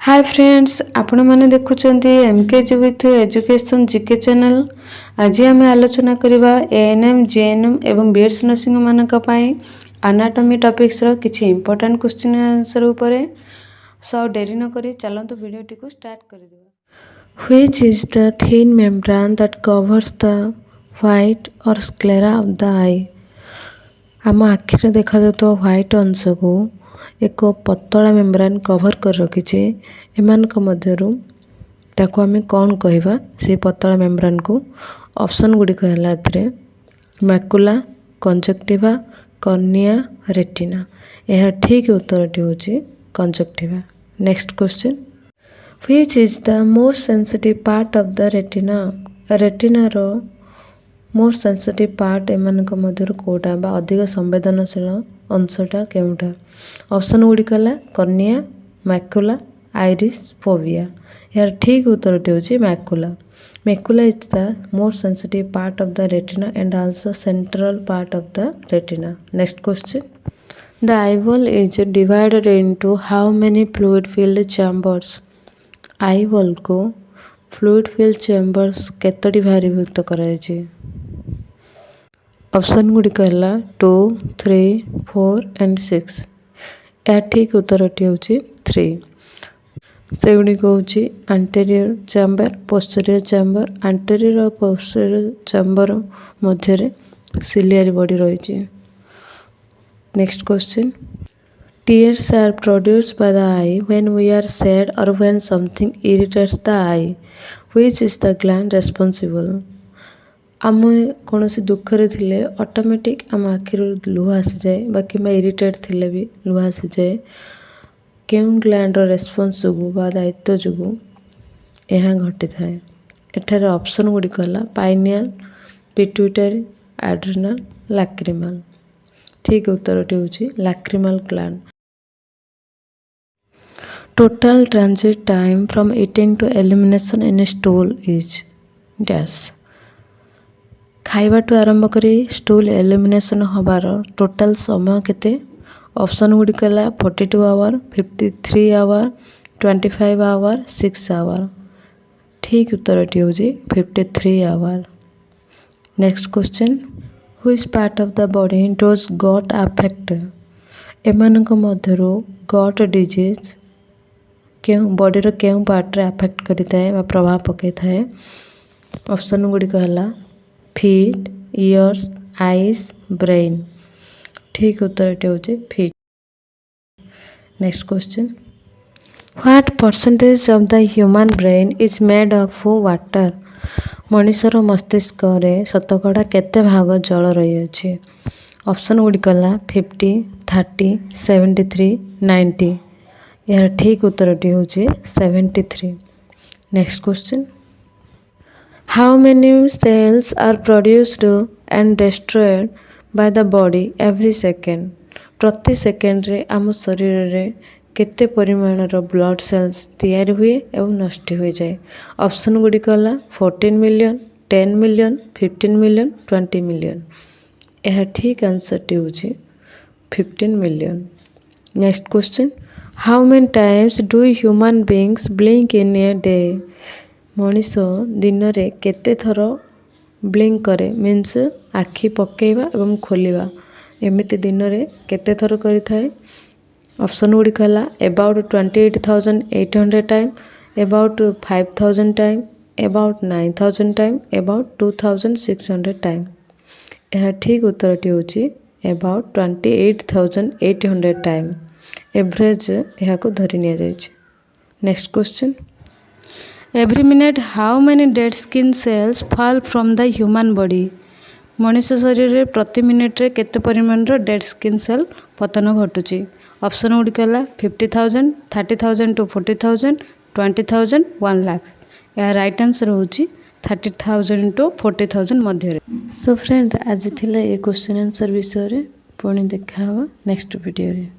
Hi friends, आपण माने देखुचंती MKG with education GK channel. आज आम आलोचना करबा एएनएम जीएनएम एवं बीएससी नर्सिंग मानक पई एनाटॉमी टॉपिक्स रो किछि इंपोर्टेंट क्वेश्चन आंसर ऊपर सो डेरी न करी चलंतु वीडियोटी को स्टार्ट कर देबा। Which is the thin membrane that covers the white और स्क्लेरा ऑफ द आई। आम आखिरे देखा जातो व्हाइट अंश को एक पतला मेम्ब्रेन कवर कर रखी एमानक मध्यरु ताको आमे कौन कहबा से पतला मेम्ब्रेन को ऑप्शन गुडी कहला एथरे मैकुला, कंजक्टिवा, कॉर्निया, रेटिना। यह ठीक उत्तरटी होची conjunctiva. Next question, which is the most sensitive part of the retina. Retina रो मोस्ट सेंसिटिव पार्ट एमानक मध्यरु कोटा बा अधिक संवेदनशील अंशटा केउटा। ऑप्शन गुडी कहला कॉर्निया, मैकुला, आइरिस, फोविया। यार ठीक उत्तरटी होची macula. Macula is the most sensitive part of the retina and also central part of the retina. Next question, the eyeball is divided into how many fluid filled chambers. Eyeball को fluid filled chambers केतोटी भागीभूत कराइछि। Option गुडी कहला 2, 3, 4 and 6। या ठीक उत्तरटी होची 3। से गुडी कहूची anterior chamber, posterior chamber. Anterior और पोस्टीरियर चैम्बर मध्य रे सिलियरी बॉडी रही। Next question, tears are produced by the eye when we are sad or when something irritates the eye. Which is the gland responsible? आम कौन दुख रे थिले automatic आम आखिर लुह आसी जाए बाकी इरिटेट थिले भी लुह आसी जाए। केउं ग्लैंड रेस्पॉन्स जुगु बा दायित्व जुगु यह घटी थाए। एठारे ऑप्शन गुडी कहला पाइनियल, पिट्यूटरी, एड्रिनल, लैक्रिमल। ठीक उत्तरटी होची lacrimal gland. Total transit time from eating to elimination in stool is dash. खाइबाटू आरंभ करी स्टूल एलिमिनेशन हबार टोटल समय केते। ऑप्शन गुडी कहला 42 आवर, 53 आवर, 25 आवर, 6 आवर। ठीक उत्तरटी होची 53 hour. Next question, which part of the body does gout affect. एमानक मध्यरु गॉट डिजीज केउं बॉडी रो केउं पार्ट रे अफेक्ट करि थाए बा प्रभाव पकै थाए। ऑप्शन गुडी कहला फीट, इयर्स, आईज, ब्रेन। ठीक उत्तरटी होची feet. Next question, what percentage of the human brain is made of water. मनुष्यर मस्तिष्क रे शतकड़ा केते भाग जल रही अछि। ऑप्शन गुडी कहला 50, 30, 73, 90। यार ठीक उत्तरटी होची 73। Next question, how many cells are produced and destroyed by the body every second. प्रति सेकेंड रे आम शरीर रे केते परिमाण रो ब्लड सेल्स तैयारी हुए एवं नष्ट हो जाए। ऑप्शन गुडी कहला 14 मिलियन, 10 मिलियन, 15 मिलियन, 20 मिलियन। यह ठीक आंसर टी होची 15 million. Next question, how many times do human beings blink in a day. Manish दिन रे केते थर ब्लिंक करे मीन्स आखि पकेइबा एवं खोलिबा एमिति दिन रे केते थर करि थाए। ऑप्शन गुडी कहला about 28,800 time, about 5,000 time, about 9,000 time, about 2,600 time. यह ठीक उत्तरटी होची अबाउट 28,800 टाइम। एवरेज यह को धरि निया जायछि। Next question, every minute how many dead skin cells fall from the human body. मनुष्य शरीर रे प्रति मिनिट रे केते परिमाण रो डेड स्किन सेल पतन घटुची। ऑप्शन गुडी कहला 50,000, 30,000 टू 40,000, 20,000, 1 लाख। या राइट आंसर होची 30,000 टू 40,000 मध्य रे। सो फ्रेंड, आज थिला ए क्वेश्चन आंसर विषय रे पुणी देखा हवा नेक्स्ट वीडियो रे।